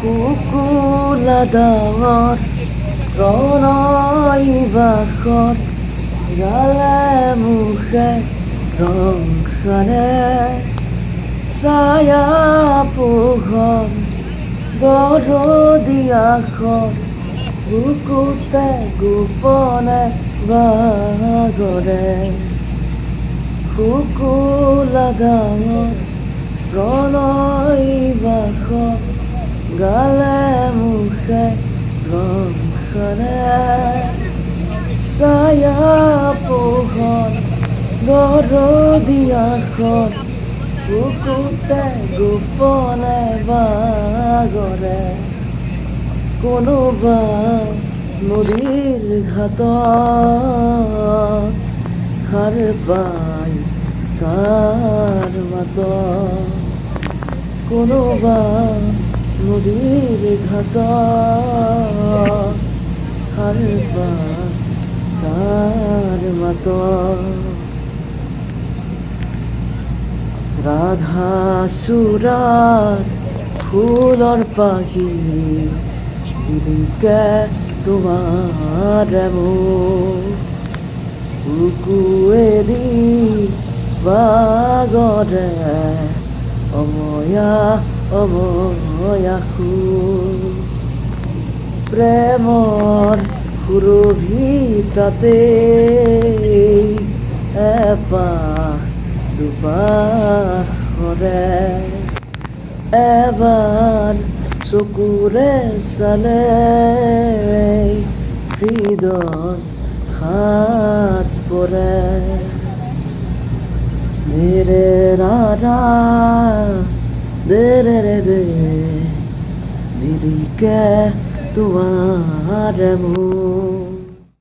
কুকুলা ডাঙৰ প্ৰণয় বাসত গালে মুখে ৰং সানে ছায়া পোহৰ দৰদিয়াখন বুকুতে গোপনে বাগৰে কুকুলা ডাঙৰ প্ৰণয় বাসত গালে মুখে ৰং সানে ছায়া পোহৰ দৰদিয়াখন বুকুতে গোপনে বাগৰে কোনোবা নদীৰ ঘাটত সাৰ পাই কাৰ মাতত কোনোবা নদীৰ ঘাটত সাৰ পাই কাৰ মাতত ৰাধা সুৰাৰ ফুলৰ পাখি জিলিকে তোমাৰ বুকুয়ে দি বাগৰে অময়া অময়া প্ৰেমৰ সুৰভিতাতে এপাহ দুপাহৰে এবাৰ চকুৰে চালে হৃদয় হাত পৰে মেৰে ৰাধা দেৰে ৰে জিলিকে তোমাৰ